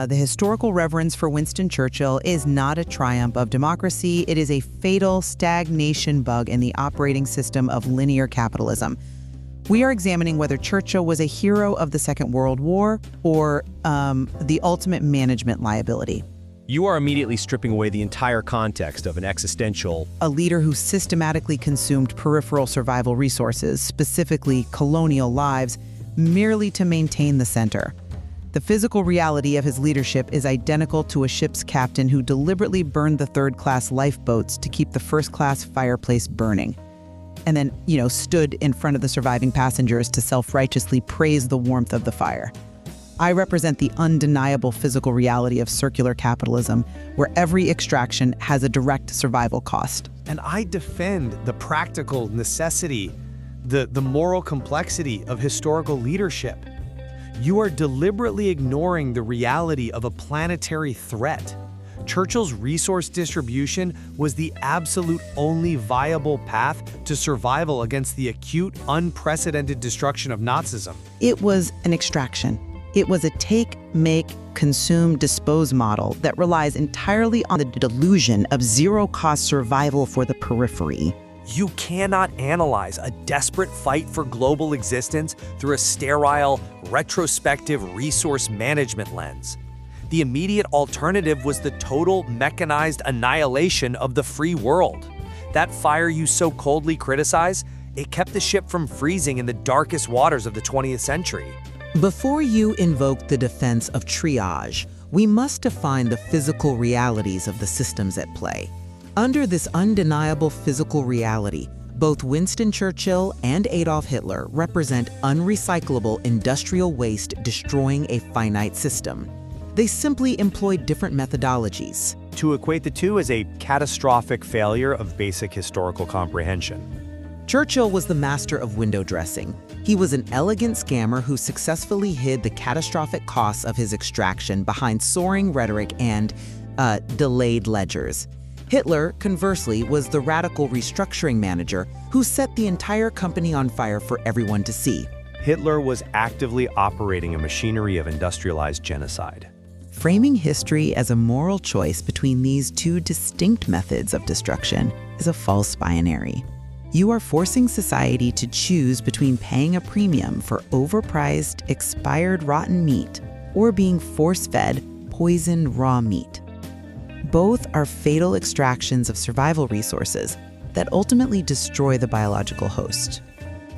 The historical reverence for Winston Churchill is not a triumph of democracy. It is a fatal stagnation bug in the operating system of linear capitalism. We are examining whether Churchill was a hero of the Second World War or the ultimate management liability. You are immediately stripping away the entire context of an existential... A leader who systematically consumed peripheral survival resources, specifically colonial lives, merely to maintain the center. The physical reality of his leadership is identical to a ship's captain who deliberately burned the third-class lifeboats to keep the first-class fireplace burning. And then, stood in front of the surviving passengers to self-righteously praise the warmth of the fire. I represent the undeniable physical reality of circular capitalism, where every extraction has a direct survival cost. And I defend the practical necessity, the moral complexity of historical leadership. You are deliberately ignoring the reality of a planetary threat. Churchill's resource distribution was the absolute only viable path to survival against the acute, unprecedented destruction of Nazism. It was an extraction. It was a take, make, consume, dispose model that relies entirely on the delusion of zero-cost survival for the periphery. You cannot analyze a desperate fight for global existence through a sterile, retrospective resource management lens. The immediate alternative was the total mechanized annihilation of the free world. That fire you so coldly criticize, it kept the ship from freezing in the darkest waters of the 20th century. Before you invoke the defense of triage, we must define the physical realities of the systems at play. Under this undeniable physical reality, both Winston Churchill and Adolf Hitler represent unrecyclable industrial waste destroying a finite system. They simply employed different methodologies. To equate the two as a catastrophic failure of basic historical comprehension. Churchill was the master of window dressing. He was an elegant scammer who successfully hid the catastrophic costs of his extraction behind soaring rhetoric and delayed ledgers. Hitler, conversely, was the radical restructuring manager who set the entire company on fire for everyone to see. Hitler was actively operating a machinery of industrialized genocide. Framing history as a moral choice between these two distinct methods of destruction is a false binary. You are forcing society to choose between paying a premium for overpriced, expired rotten meat or being force-fed, poisoned raw meat. Both are fatal extractions of survival resources that ultimately destroy the biological host.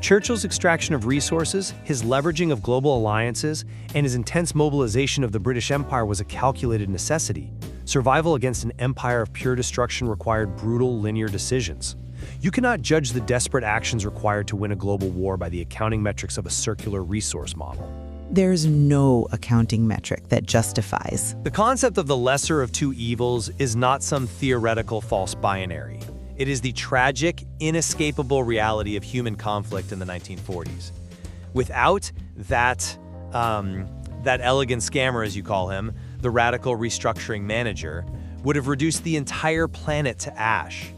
Churchill's extraction of resources, his leveraging of global alliances, and his intense mobilization of the British Empire was a calculated necessity. Survival against an empire of pure destruction required brutal, linear decisions. You cannot judge the desperate actions required to win a global war by the accounting metrics of a circular resource model. There's no accounting metric that justifies. The concept of the lesser of two evils is not some theoretical false binary. It is the tragic, inescapable reality of human conflict in the 1940s. Without that elegant scammer, as you call him, the radical restructuring manager, would have reduced the entire planet to ash.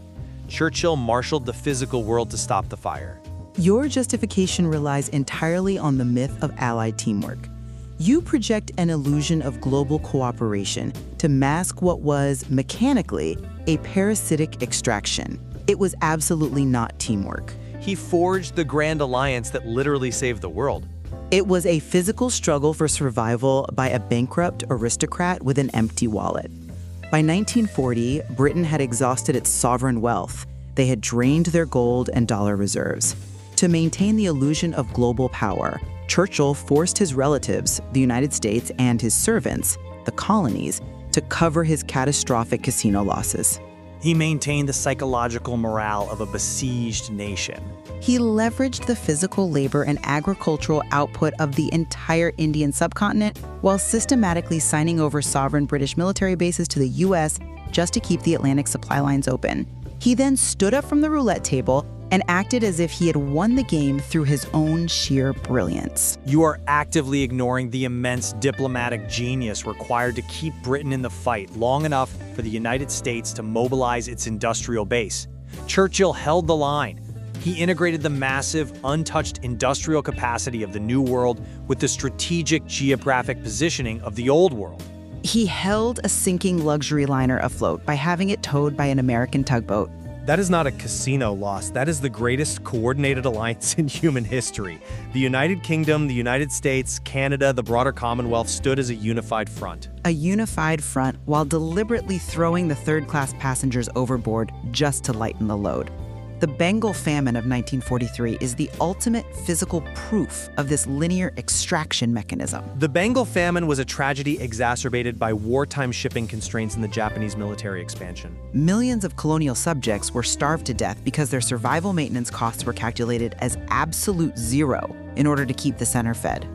Churchill marshaled the physical world to stop the fire. Your justification relies entirely on the myth of allied teamwork. You project an illusion of global cooperation to mask what was, mechanically, a parasitic extraction. It was absolutely not teamwork. He forged the grand alliance that literally saved the world. It was a physical struggle for survival by a bankrupt aristocrat with an empty wallet. By 1940, Britain had exhausted its sovereign wealth. They had drained their gold and dollar reserves. To maintain the illusion of global power, Churchill forced his relatives, the United States, and his servants, the colonies, to cover his catastrophic casino losses. He maintained the psychological morale of a besieged nation. He leveraged the physical labor and agricultural output of the entire Indian subcontinent while systematically signing over sovereign British military bases to the US just to keep the Atlantic supply lines open. He then stood up from the roulette table and acted as if he had won the game through his own sheer brilliance. You are actively ignoring the immense diplomatic genius required to keep Britain in the fight long enough for the United States to mobilize its industrial base. Churchill held the line. He integrated the massive, untouched industrial capacity of the New World with the strategic geographic positioning of the Old World. He held a sinking luxury liner afloat by having it towed by an American tugboat. That is not a casino loss. That is the greatest coordinated alliance in human history. The United Kingdom, the United States, Canada, the broader Commonwealth stood as a unified front. A unified front while deliberately throwing the third-class passengers overboard just to lighten the load. The Bengal Famine of 1943 is the ultimate physical proof of this linear extraction mechanism. The Bengal Famine was a tragedy exacerbated by wartime shipping constraints in the Japanese military expansion. Millions of colonial subjects were starved to death because their survival maintenance costs were calculated as absolute zero in order to keep the center fed.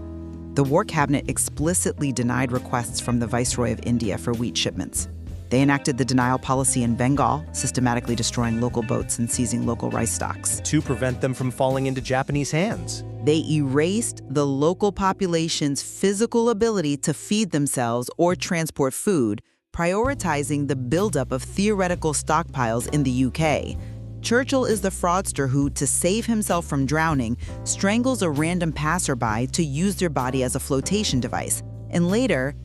The War Cabinet explicitly denied requests from the Viceroy of India for wheat shipments. They enacted the denial policy in Bengal, systematically destroying local boats and seizing local rice stocks. To prevent them from falling into Japanese hands. They erased the local population's physical ability to feed themselves or transport food, prioritizing the buildup of theoretical stockpiles in the UK. Churchill is the fraudster who, to save himself from drowning, strangles a random passerby to use their body as a flotation device, and later,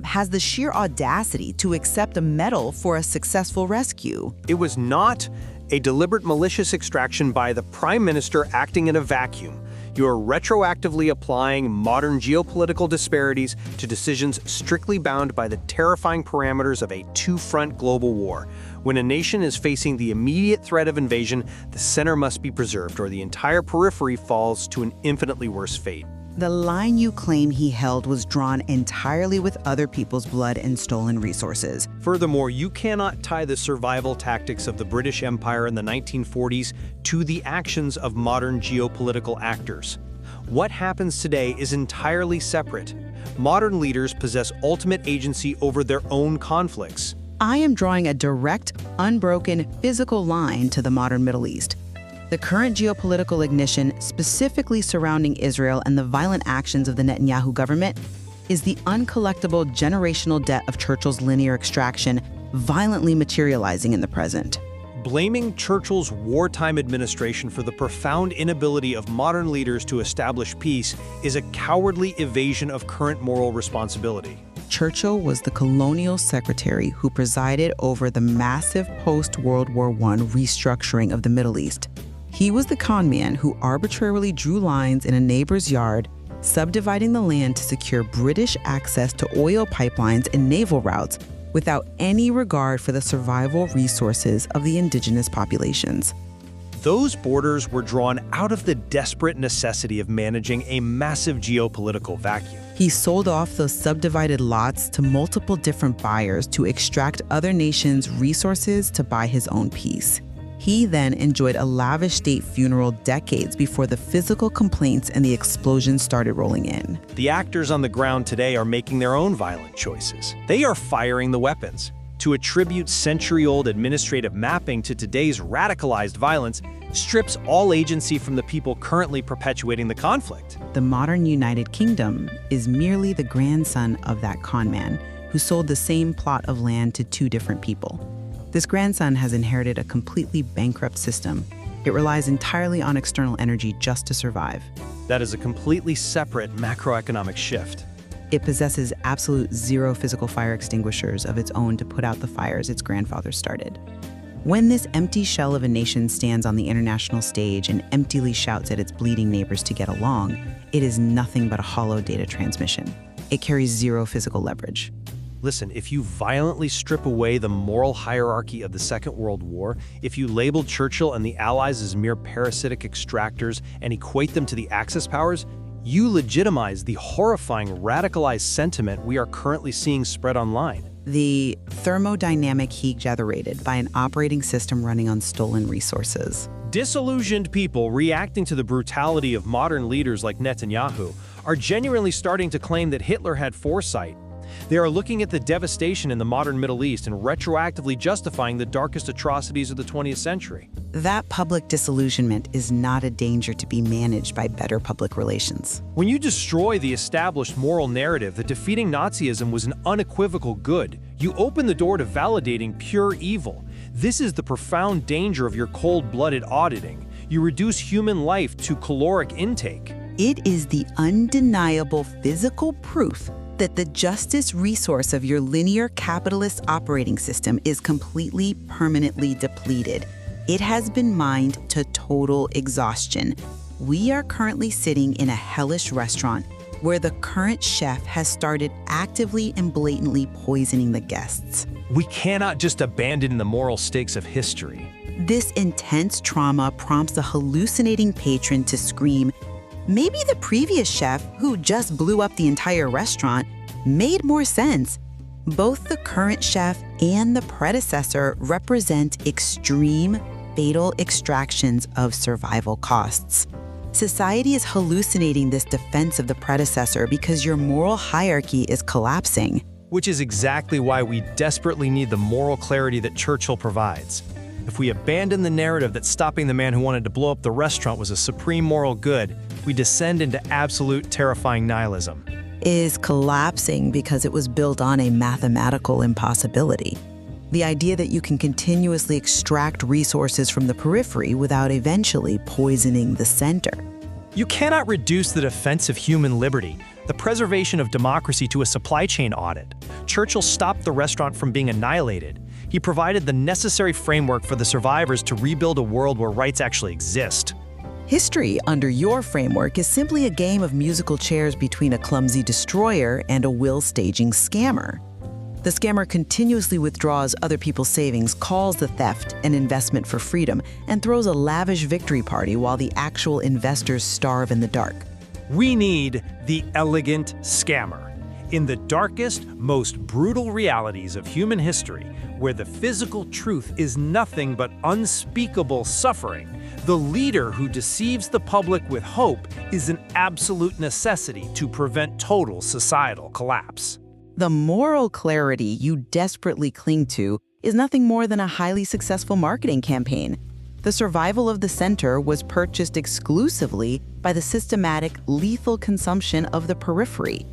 has the sheer audacity to accept a medal for a successful rescue. It was not a deliberate malicious extraction by the Prime Minister acting in a vacuum. You are retroactively applying modern geopolitical disparities to decisions strictly bound by the terrifying parameters of a two-front global war. When a nation is facing the immediate threat of invasion, the center must be preserved, or the entire periphery falls to an infinitely worse fate. The line you claim he held was drawn entirely with other people's blood and stolen resources. Furthermore, you cannot tie the survival tactics of the British Empire in the 1940s to the actions of modern geopolitical actors. What happens today is entirely separate. Modern leaders possess ultimate agency over their own conflicts. I am drawing a direct, unbroken, physical line to the modern Middle East. The current geopolitical ignition, specifically surrounding Israel and the violent actions of the Netanyahu government, is the uncollectible generational debt of Churchill's linear extraction violently materializing in the present. Blaming Churchill's wartime administration for the profound inability of modern leaders to establish peace is a cowardly evasion of current moral responsibility. Churchill was the colonial secretary who presided over the massive post-World War I restructuring of the Middle East. He was the con man who arbitrarily drew lines in a neighbor's yard, subdividing the land to secure British access to oil pipelines and naval routes without any regard for the survival resources of the indigenous populations. Those borders were drawn out of the desperate necessity of managing a massive geopolitical vacuum. He sold off those subdivided lots to multiple different buyers to extract other nations' resources to buy his own peace. He then enjoyed a lavish state funeral decades before the physical complaints and the explosions started rolling in. The actors on the ground today are making their own violent choices. They are firing the weapons. To attribute century-old administrative mapping to today's radicalized violence strips all agency from the people currently perpetuating the conflict. The modern United Kingdom is merely the grandson of that conman who sold the same plot of land to two different people. This grandson has inherited a completely bankrupt system. It relies entirely on external energy just to survive. That is a completely separate macroeconomic shift. It possesses absolute zero physical fire extinguishers of its own to put out the fires its grandfather started. When this empty shell of a nation stands on the international stage and emptily shouts at its bleeding neighbors to get along, it is nothing but a hollow data transmission. It carries zero physical leverage. Listen, if you violently strip away the moral hierarchy of the Second World War, if you label Churchill and the Allies as mere parasitic extractors and equate them to the Axis powers, you legitimize the horrifying radicalized sentiment we are currently seeing spread online. The thermodynamic heat generated by an operating system running on stolen resources. Disillusioned people reacting to the brutality of modern leaders like Netanyahu are genuinely starting to claim that Hitler had foresight. They are looking at the devastation in the modern Middle East and retroactively justifying the darkest atrocities of the 20th century. That public disillusionment is not a danger to be managed by better public relations. When you destroy the established moral narrative that defeating Nazism was an unequivocal good, you open the door to validating pure evil. This is the profound danger of your cold-blooded auditing. You reduce human life to caloric intake. It is the undeniable physical proof that the justice resource of your linear capitalist operating system is completely, permanently depleted. It has been mined to total exhaustion. We are currently sitting in a hellish restaurant where the current chef has started actively and blatantly poisoning the guests. We cannot just abandon the moral stakes of history. This intense trauma prompts a hallucinating patron to scream, maybe the previous chef, who just blew up the entire restaurant, made more sense. Both the current chef and the predecessor represent extreme, fatal extractions of survival costs. Society is hallucinating this defense of the predecessor because your moral hierarchy is collapsing. Which is exactly why we desperately need the moral clarity that Churchill provides. If we abandon the narrative that stopping the man who wanted to blow up the restaurant was a supreme moral good, we descend into absolute terrifying nihilism. Is collapsing because it was built on a mathematical impossibility. The idea that you can continuously extract resources from the periphery without eventually poisoning the center. You cannot reduce the defense of human liberty, the preservation of democracy, to a supply chain audit. Churchill stopped the restaurant from being annihilated. He provided the necessary framework for the survivors to rebuild a world where rights actually exist. History, under your framework, is simply a game of musical chairs between a clumsy destroyer and a will-staging scammer. The scammer continuously withdraws other people's savings, calls the theft an investment for freedom, and throws a lavish victory party while the actual investors starve in the dark. We need the elegant scammer. In the darkest, most brutal realities of human history, where the physical truth is nothing but unspeakable suffering, the leader who deceives the public with hope is an absolute necessity to prevent total societal collapse. The moral clarity you desperately cling to is nothing more than a highly successful marketing campaign. The survival of the center was purchased exclusively by the systematic, lethal consumption of the periphery.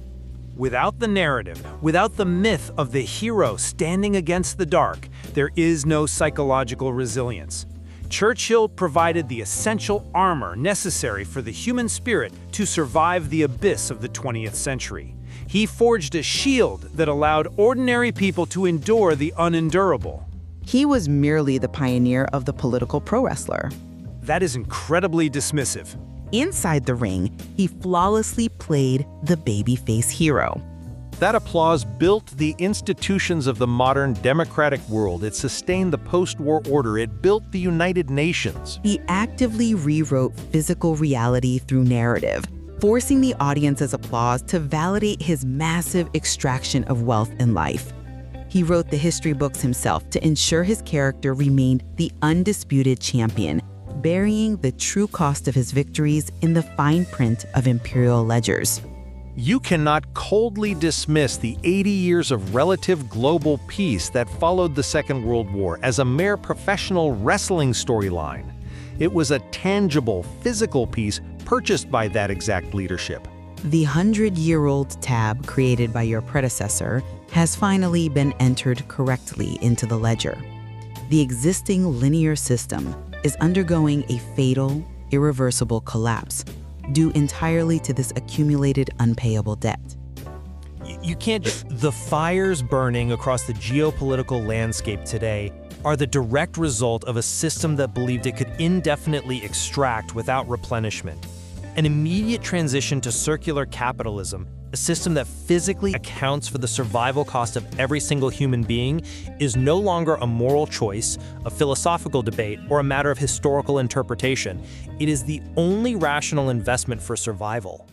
Without the narrative, without the myth of the hero standing against the dark, there is no psychological resilience. Churchill provided the essential armor necessary for the human spirit to survive the abyss of the 20th century. He forged a shield that allowed ordinary people to endure the unendurable. He was merely the pioneer of the political pro-wrestler. That is incredibly dismissive. Inside the ring, he flawlessly played the babyface hero. That applause built the institutions of the modern democratic world. It sustained the post-war order. It built the United Nations. He actively rewrote physical reality through narrative, forcing the audience's applause to validate his massive extraction of wealth and life. He wrote the history books himself to ensure his character remained the undisputed champion, burying the true cost of his victories in the fine print of imperial ledgers. You cannot coldly dismiss the 80 years of relative global peace that followed the Second World War as a mere professional wrestling storyline. It was a tangible, physical peace purchased by that exact leadership. The 100-year-old tab created by your predecessor has finally been entered correctly into the ledger. The existing linear system is undergoing a fatal, irreversible collapse due entirely to this accumulated unpayable debt. You can't just... The fires burning across the geopolitical landscape today are the direct result of a system that believed it could indefinitely extract without replenishment. An immediate transition to circular capitalism, a system that physically accounts for the survival cost of every single human being, is no longer a moral choice, a philosophical debate, or a matter of historical interpretation. It is the only rational investment for survival.